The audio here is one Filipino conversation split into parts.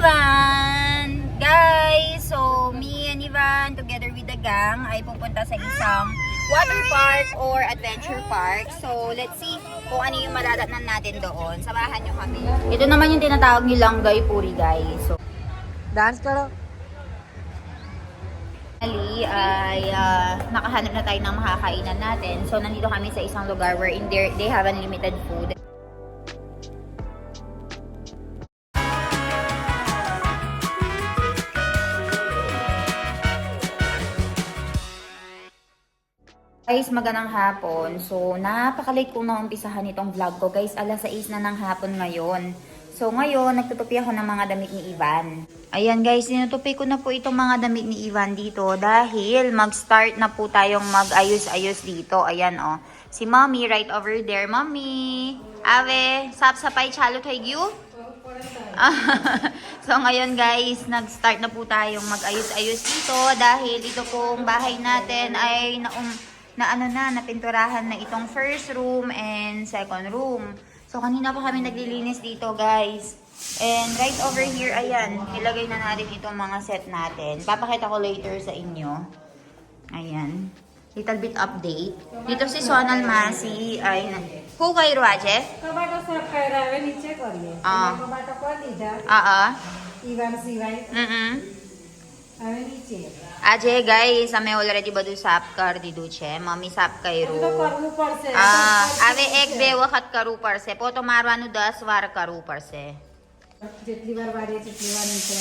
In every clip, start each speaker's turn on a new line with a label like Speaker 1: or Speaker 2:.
Speaker 1: Ivan! Guys, so me and Ivan together with the gang ay pupunta sa isang water park or adventure park. So let's see kung ano yung mararatnan natin doon. Samahan nyo kami. Ito naman yung tinatawag nilang Gay Puri, guys. So,
Speaker 2: dance करो
Speaker 1: ay nakahanap na tayo ng makakainan natin. So nandito kami sa isang lugar where they have unlimited food. Guys, magandang hapon. So, napaka-late kong naumpisahan itong vlog ko. Guys, alas 6 na ng hapon ngayon. So, ngayon, nagtutupi ako ng mga damit ni Ivan. Ayan guys, tinutupi ko na po itong mga damit ni Ivan dito dahil mag-start na po tayong mag-ayos-ayos dito. Ayan oh. Si Mommy right over there. Mommy! Ave, sap-sapay chalo tayo? So ngayon guys, nag-start na po tayong mag-ayos-ayos dito dahil ito pong bahay natin ay napinturahan na itong first room and second room. So kanina pa kami naglilinis dito guys. And right over here, ayan, ilagay na natin itong mga set natin. Papakita ko later sa inyo. Ayan. Little bit update. Dito si Sonal Masi ay हो गई रुआजे
Speaker 2: कबाटा साफ करा है नीचे करिए कबाटा कर लीजिए इवन सिवाय હવે નીચે
Speaker 1: આજે ગાઈસ અમે ઓલરેડી બધું સાફ કરી દીધું છે મમ્મી સાફ કર્યું
Speaker 2: તો કરવું પડશે
Speaker 1: હવે એક બે વખત કરવું પડશે પોતો મારવાનું 10 વાર કરવું પડશે
Speaker 2: જેટલી વાર વારીએ તેટલી વાર નીચે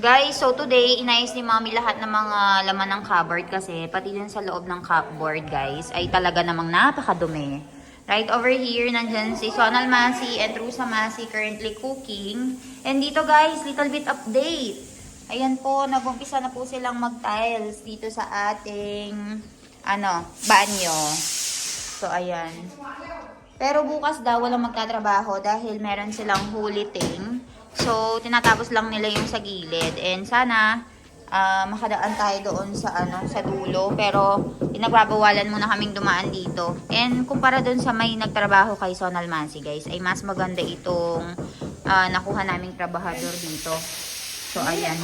Speaker 1: Guys, so today, inayos ni Mommy lahat ng mga laman ng cupboard kasi pati din sa loob ng cupboard, guys, ay talaga namang napakadumi. Right over here, nandyan si Sonal Masi and Rusa Masi currently cooking. And dito, guys, little bit update. Ayan po, nag-umpisa na po silang mag-tiles dito sa ating, banyo. So, ayan. Pero bukas daw, walang magtatrabaho dahil meron silang huliting. So, tinatapos lang nila yung sa gilid. And sana, makadaan tayo doon sa, sa dulo. Pero, pinagbabawalan muna kaming dumaan dito. And, kumpara doon sa may nagtrabaho kay Sonal Mansi, guys, ay mas maganda itong nakuha naming trabahador dito. So, ayan.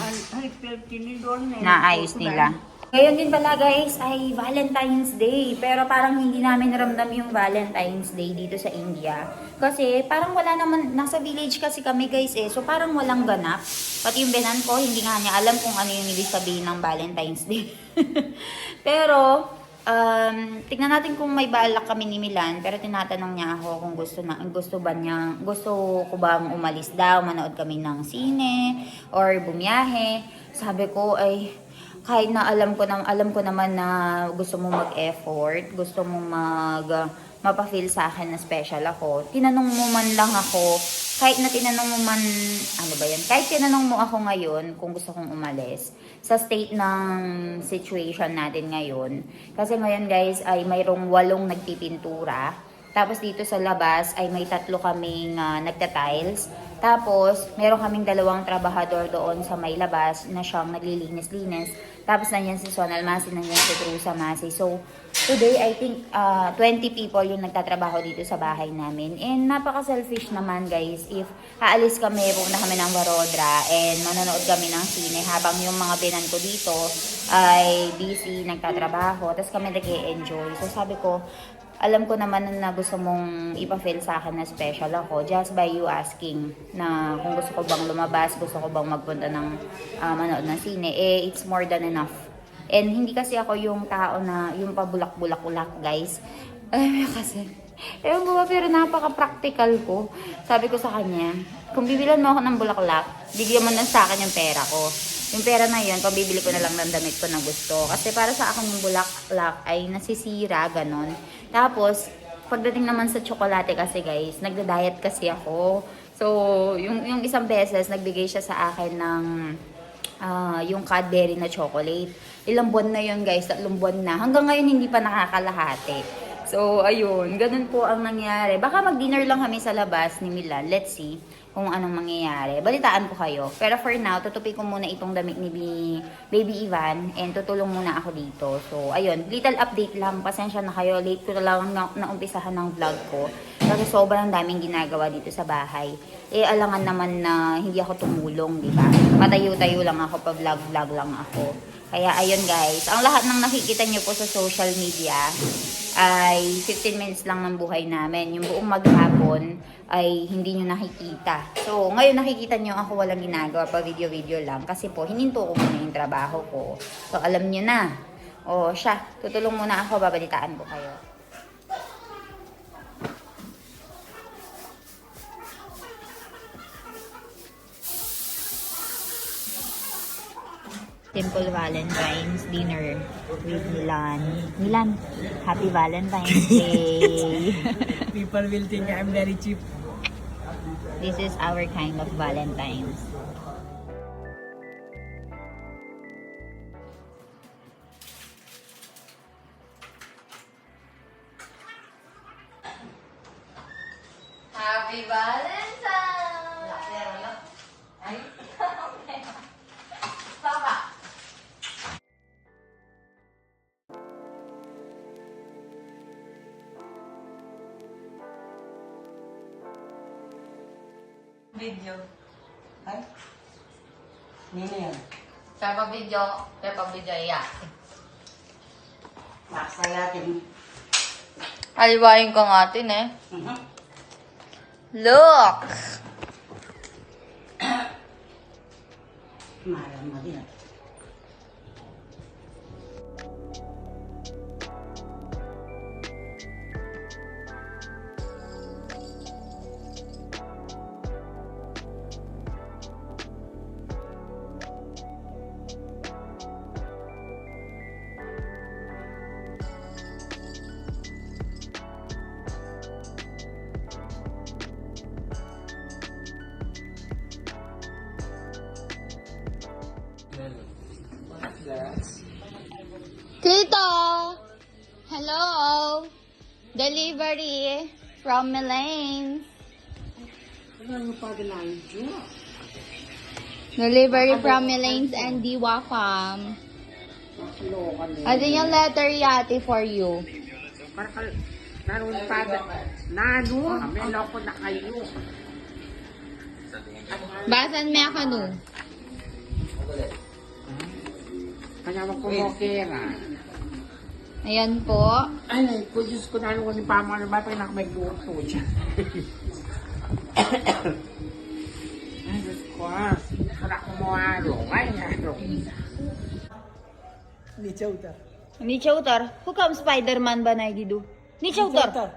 Speaker 1: Naayos nila. Ngayon din pala guys ay Valentine's Day. Pero parang hindi namin naramdam yung Valentine's Day dito sa India. Kasi parang wala naman, nasa village kasi kami guys eh. So parang walang ganap. Pati yung benan ko, hindi nga niya alam kung ano yung ibig sabihin ng Valentine's Day. Pero, tignan natin kung may balak kami ni Milan. Pero tinatanong niya ako kung gusto ko bang umalis daw, manood kami ng sine, or bumiyahe. Sabi ko ay, kahit na alam ko naman na gusto mo mag-effort, gusto mo mapa-feel sa akin na special ako. Tinanong mo man lang ako, kahit tinanong mo ako ngayon kung gusto kong umalis sa state ng situation natin ngayon. Kasi ngayon guys ay mayroong 8 nagpipintura. Tapos dito sa labas ay may 3 kaming nagta-tiles. Tapos, meron kaming 2 trabahador doon sa may labas na siyang naglilinis-linis. Tapos, nandiyan si Sonal Masi, nandiyan si Trusa Masi. So, today, I think 20 people yung nagtatrabaho dito sa bahay namin. And napaka-selfish naman, guys. If aalis kami, pupunta kami ng Barodra and manonood kami ng sine habang yung mga binan ko dito ay busy, nagtatrabaho. Tapos kami nag-e-enjoy. So, sabi ko, alam ko naman na gusto mong ipa-feel sa akin na special ako just by you asking na kung gusto ko bang lumabas, gusto ko bang magpunta ng manood ng sine, eh it's more than enough. And hindi kasi ako yung tao na yung pabulak-bulak-ulak guys. Kasi, ewan ko ba, pero napaka-practical ko. Sabi ko sa kanya, kung bibilan mo ako ng bulaklak, bigyan mo na sa akin yung pera ko. Yung pera na yun, pabibili ko na lang ng damit ko na gusto. Kasi para sa akin yung bulaklak ay nasisira, ganon. Tapos, pagdating naman sa tsokolate kasi guys, nagda-diet kasi ako. So, yung isang beses, nagbigay siya sa akin ng yung Cadbury na chocolate. Ilang buwan na yun guys, 3 buwan na. Hanggang ngayon hindi pa nakakalahati. So, ayun, ganun po ang nangyari. Baka mag-dinner lang kami sa labas ni Milan. Let's see kung anong mangyayari. Balitaan ko kayo. Pero for now, tutupi ko muna itong damit ni Baby Ivan and tutulong muna ako dito. So, ayun, little update lang. Pasensya na kayo. Late ko na lang naumpisahan ng vlog ko. Kasi sobrang daming ginagawa dito sa bahay. Alangan naman na hindi ako tumulong, di ba? Patayo-tayo lang ako, pa-vlog-vlog lang ako. Kaya ayun guys, ang lahat ng nakikita nyo po sa social media ay 15 minutes lang ng buhay namin. Yung buong maghapon ay hindi nyo nakikita. So, ngayon nakikita nyo ako walang ginagawa, pa video-video lang. Kasi po, hininto ko muna yung trabaho ko. So, alam nyo na. O, siya, tutulong muna ako, babalitaan ko kayo. Simple Valentine's dinner with Milan. Milan, happy Valentine's Day!
Speaker 2: People will think I'm very cheap.
Speaker 1: This is our kind of Valentine's. Happy Valentine's! Ay, Papa!
Speaker 3: Video. Ay? Nino yan?
Speaker 1: Pepa video, iya.
Speaker 3: Maksaya natin.
Speaker 1: Aliwain ko nga atin eh.
Speaker 3: Mhm.
Speaker 1: Look!
Speaker 3: Mahal mo din.
Speaker 1: Tito! Hello! Delivery from Milan.
Speaker 3: Ano pa ganahin dyan?
Speaker 1: Delivery from Milan's and Diwa Farm.
Speaker 3: Lokan eh.
Speaker 1: Ano yung letter yati for you?
Speaker 3: Parang naroon pa. Nano? May loko na kayo.
Speaker 1: Basan me ako no?
Speaker 3: Kanya mo kumokera.
Speaker 1: Ayan po.
Speaker 3: Ay, ko Diyos ko na ko ni Pama na ba pinakamagluto dyan. Ay, Diyos ko. Para kumuhalo. Ay, halo.
Speaker 2: Ni Chowtar.
Speaker 1: Ni Chowtar. Who come Spider-Man ba na gidu? Ni Chowtar.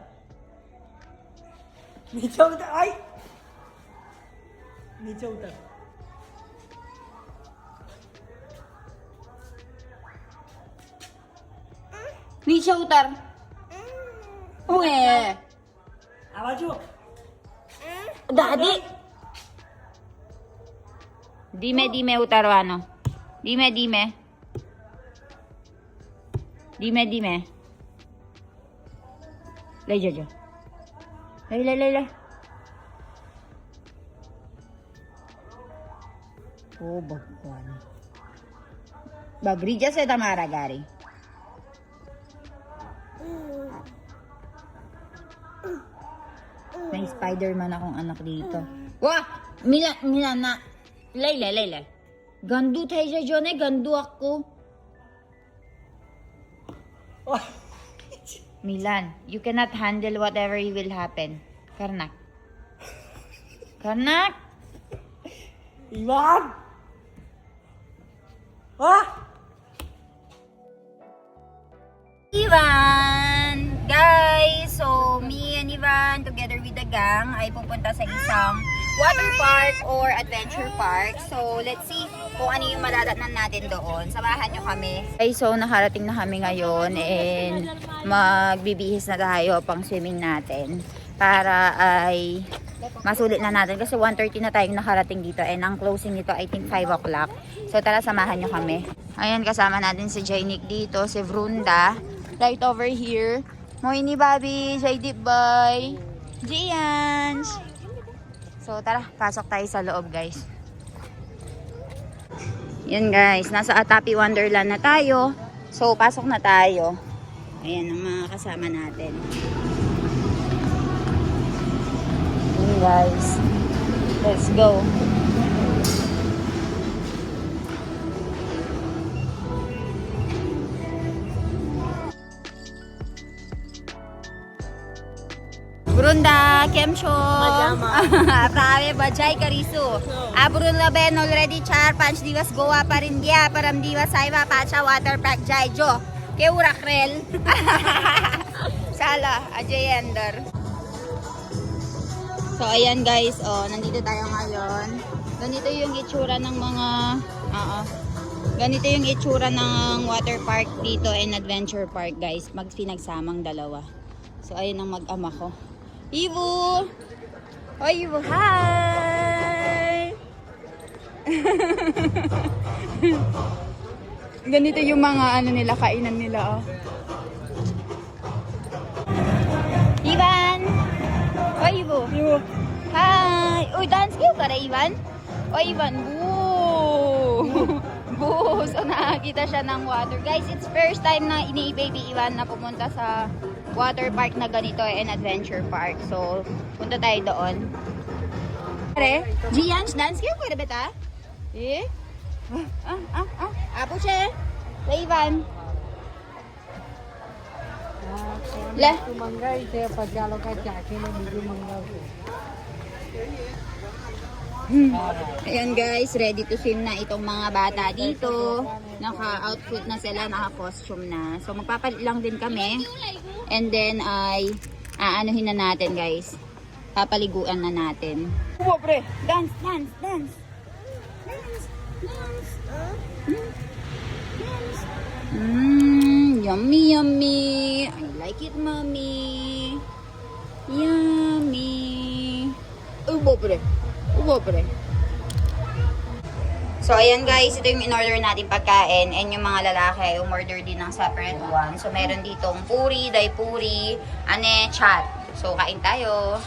Speaker 2: Ni Chowtar. Ay! Ni Chowtar.
Speaker 1: Ni Chowtar. Uwe.
Speaker 2: Awas mo.
Speaker 1: Daddy. Dime utarwano. Dime. Dime. Lay Jojo. Lay. Oh, bagwan. Bagrija sa Tamara gari. May Spider-Man akong anak dito. Wah! Mila na. Lay. Gandu tayo siya dyan eh. Gandu ako. Milan, you cannot handle whatever will happen. Karnak.
Speaker 2: Iwan! Ah!
Speaker 1: Ivan! Guys, so me and Ivan together with the gang ay pupunta sa isang water park or adventure park. So let's see kung ano yung madadatnan natin doon. Samahan nyo kami. Okay, so nakarating na kami ngayon and magbibihis na tayo pang swimming natin para ay masulit na natin kasi 1:30 na tayong nakarating dito and ang closing nito I think 5 o'clock. So tara, samahan nyo kami. Ayan, kasama natin si Jainik dito, si Vrunda right over here. Moini Bobby, Jaydip Boy, Gians. So So tara, pasok tayo sa loob guys. Yan guys, nasa Atapi Wonderland na tayo. So pasok na tayo. Ayan ang mga kasama natin. Yan guys. Let's go. Brunda, Kemcho. Prawie bajaj karisu. Abrun laben already 4-5 દિવસ ગોવા પરીન ગયા પરમ દિવસ આવ્યા પાછા water park જાય જો કેવું રખરેલ. Sala, Ajay Ender. So ayan guys, nandito tayo ngayon. Ganito yung itsura ng mga ganito yung itsura ng water park dito and adventure park guys. Pinagsamang dalawa. So ayun ang mag-ama ko. Ivo! Hoy Ivo, hi! Ganito yung mga nila, kainan nila oh. Ivan! Hoy Ivo! Ivo! Hi! Uy, dance kayo ka na Ivan? Hoy Ivan, boo! Boo! So nakakita siya ng water. Guys, it's first time na ini-baby Ivan na pumunta sa water park na ganito and adventure park. So, punta tayo doon. Pare, Gian, dance kayo pwede beta? Eh? Apo siya. Sa Ivan. Le?
Speaker 2: Tumanggay, saya pagkalo ka tsaki na medyo manggaw.
Speaker 1: Ayan guys, ready to swim na itong mga bata dito. Naka-outfit na sila, naka-costume na. So, magpapalit lang din kami. And then ay aanuhin na natin guys. Papaliguan na natin. Uwa pre! Dance, dance, dance! Dance, dance! Dance! Yummy, yummy! I like it, mommy! Yummy! Uwa pre! Uwa pre! So, ayan guys, ito yung in-order natin pagkain and yung mga lalaki umorder din ng separate one. So, meron ditong puri, daipuri, ane, chat. So, kain tayo.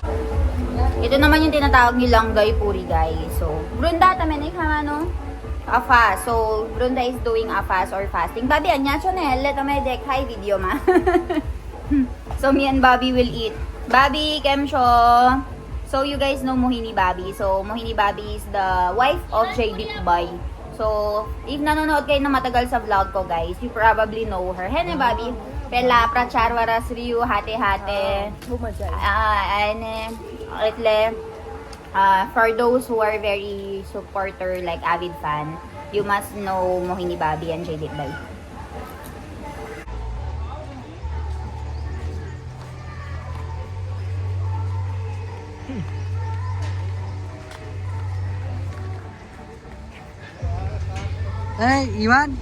Speaker 1: Ito naman yung tinatawag nilang puri guys. So, Brunda, tamen no? A fast. So, Brunda is doing a fast or fasting. Babi, anya chonel, leto may dek, hi video ma. So, me and Bobby will eat. Bobby, Kemcho. So, you guys know Mohini Bobby. So, Mohini Bobby is the wife of JD Boy. So, if nanonood kayo na matagal sa vlog ko, guys, you probably know her. Hene, Bobby. Pela, Pracharwaras, Ryu, Hate-Hate. For those who are very supporter, like avid fan, you must know Mohini Bobby and JD Boy.
Speaker 2: Hey, Iwan.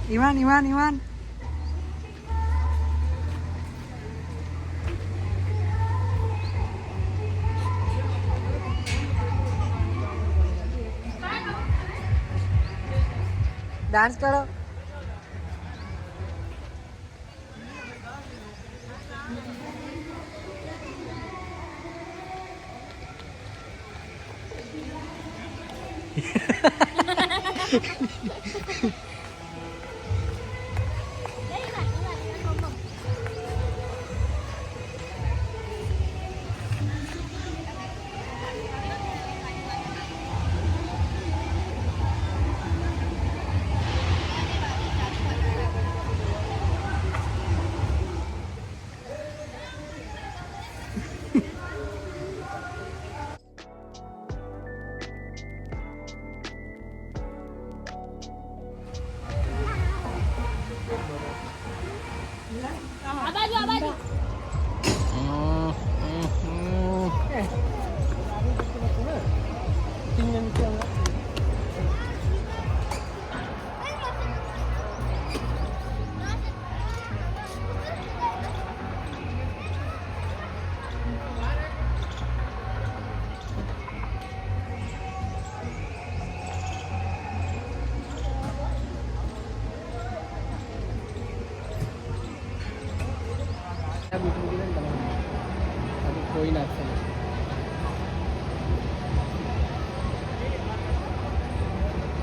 Speaker 2: Dance करो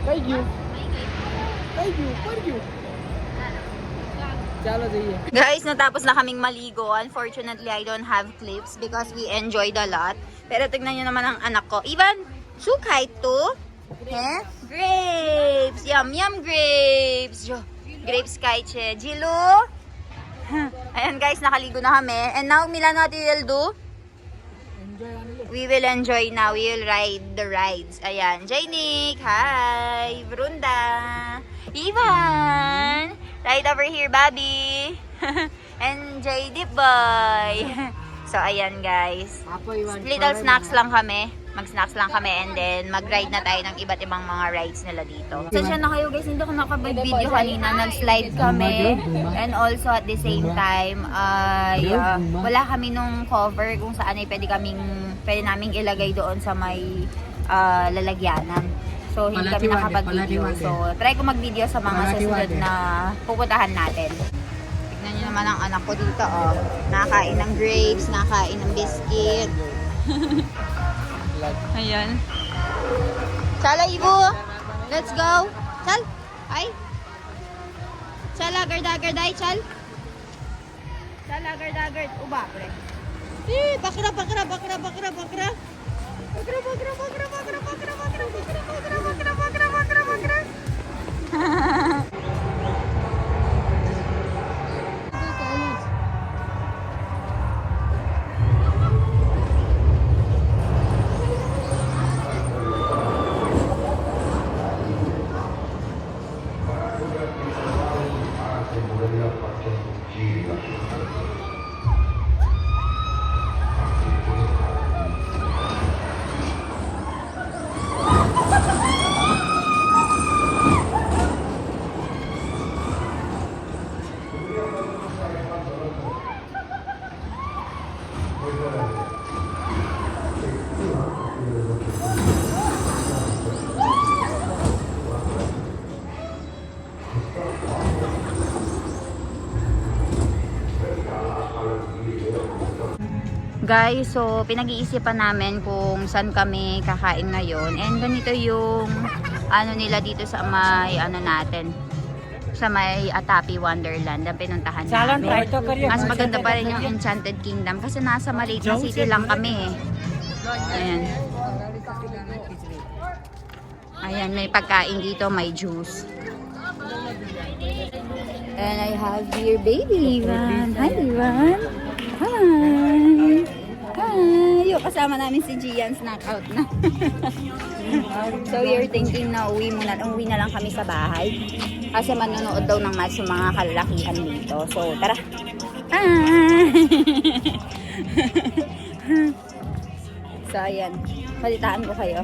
Speaker 3: Thank you. Thank you. Thank you. चलो जाइए.
Speaker 1: Guys, natapos na kaming maligo. Unfortunately, I don't have clips because we enjoyed a lot. Pero tignan nyo naman ang anak ko. Ivan, sukay to? Eh? Grapes! Yum, yum, grapes! Grapes kaiche. Jilu? Ayan guys, nakaligo na kami. And now, Milano, what we will do? We will enjoy now. We will ride the rides. Ayan. Jainik. Hi. Brunda. Ivan. Right over here, Bobby. And Dip Boy. So, ayan guys. Little snacks lang kami. Mag-snacks lang kami and then mag-ride na tayo ng iba't ibang mga rides nila dito. Sensya na kayo guys, hindi ako nakapag-video kanina. Nag-slide kami. And also at the same time, ay wala kami nung cover kung saan ay pwede naming ilagay doon sa may lalagyanan. So, hindi kami nakapag-video. So, try ko mag-video sa mga susunod na pupuntahan natin. Tignan nyo naman ang anak ko dito, oh. Nakakain ng grapes, nakakain ng biscuit. Ayan. Chala, Ibu! Let's go! Chal! Ay! Chala, agar-agar-day, Chal! Chala, agar-agar. Uba, pre. Bakra! Guys, so pinag-iisipan namin kung saan kami kakain ngayon. And ganito yung ano nila dito sa may ano natin. Sa may Atapi Wonderland ang pinuntahan namin. Mas maganda pa rin yung Enchanted Kingdom kasi nasa Maliit na City lang kami eh. Ayan. Ayan, may pagkain dito, may juice. And I have here baby Ivan. Hi Ivan. Hi. Hi. Yung kasama namin si Gian, knockout na. So we're thinking na uwi na lang kami sa bahay. Kasi manonood daw ng match yung mga kalalakihan dito. So tara. So ayan, palitaan ko kayo.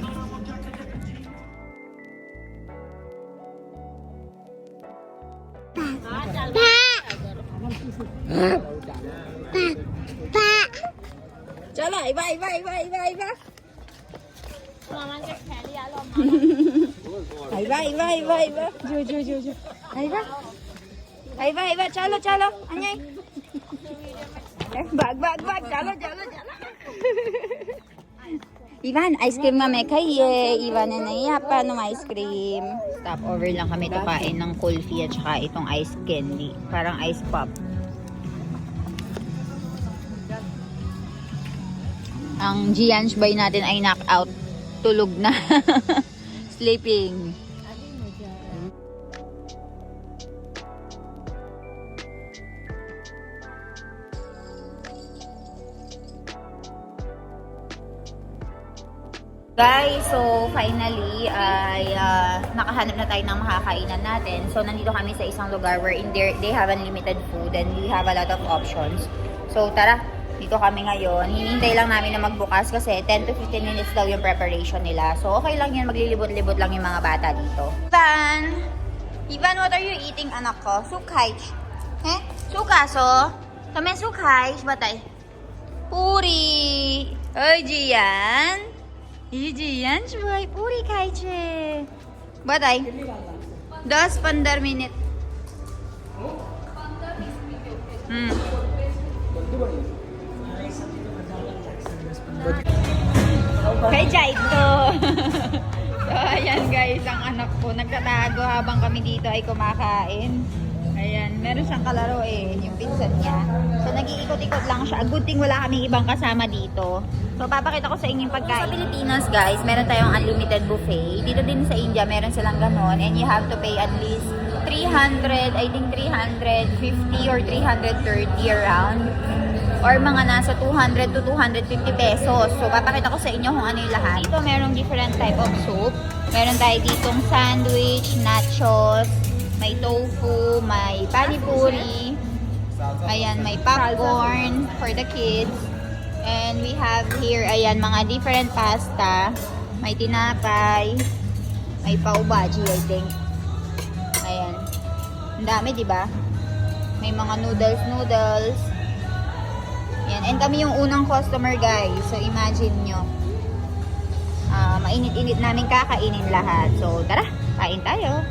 Speaker 1: चलो iba iba chalo anyay bag chalo Ivan, ice cream nga may kaye. Ivan na naiyapan ng ice cream. Stop over lang kami ito kain ng kulfi at saka itong ice candy. Parang ice pop. Ang Gian's Bay natin ay knockout. Tulog na. Sleeping. Guys, so finally ay nakahanap na tayo ng makakainan natin. So nandito kami sa isang lugar where they have unlimited food and we have a lot of options. So tara, dito kami ngayon. Hinihintay lang namin na magbukas kasi 10 to 15 minutes daw yung preparation nila. So okay lang yan, maglilibot-libot lang yung mga bata dito. Ivan, what are you eating, anak ko? Sukay. Eh? Sukaso? Kami sukay. Batay. Puri. Oy, Gian. Gian, boy. Puri kaiche. Batay. 10-15 minit. Kaya ito. So, ayan guys, ang anak ko. po, nagtatago habang kami dito ay kumakain. Ayan, meron siyang kalaro eh, yung pinsan niya. So, nag-iikot-ikot lang siya. Good thing wala kaming ibang kasama dito. So, papakita ko sa inyo yung pagkain. Sa Pilipinas, guys, meron tayong unlimited buffet. Dito din sa India, meron silang ganon. And you have to pay at least 300, I think 350 or 330 around. Or mga nasa 200 to 250 pesos. So, papakita ko sa inyo kung ano yung lahat. Dito, merong different type of soup. Meron tayo ditong sandwich, nachos, may tofu, may panipuri, ayan, may popcorn for the kids. And we have here, ayan, mga different pasta. May tinapay, may paw bhaji, I think. Ayan. Ang dami, di ba? May mga noodles. Ayan. And kami yung unang customer, guys. So, imagine nyo. Mainit-init namin kakainin lahat. So, tara, kain tayo.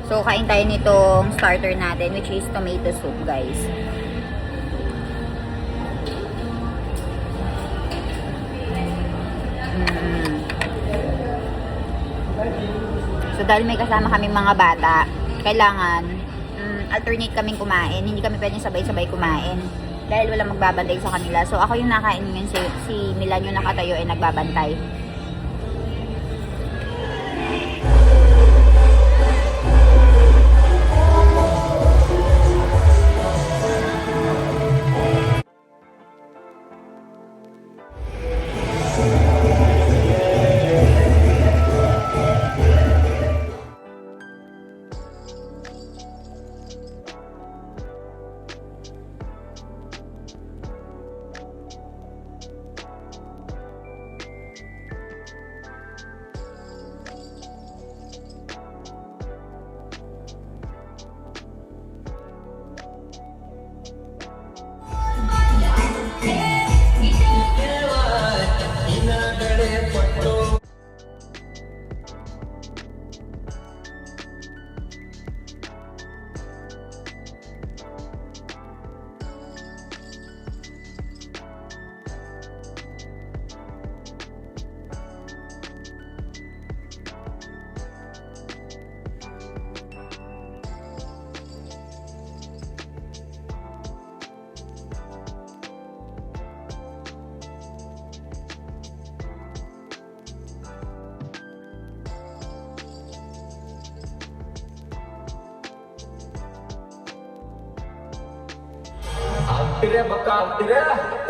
Speaker 1: So, kain tayo nitong starter natin, which is tomato soup, guys. So, dahil may kasama kaming mga bata, kailangan alternate kaming kumain. Hindi kami pwedeng sabay-sabay kumain. Dahil walang magbabantay sa kanila. So, ako yung nakain ngayon. Si Milan yung nakatayo ay nagbabantay.
Speaker 4: Akhirnya bakal, akhirnya.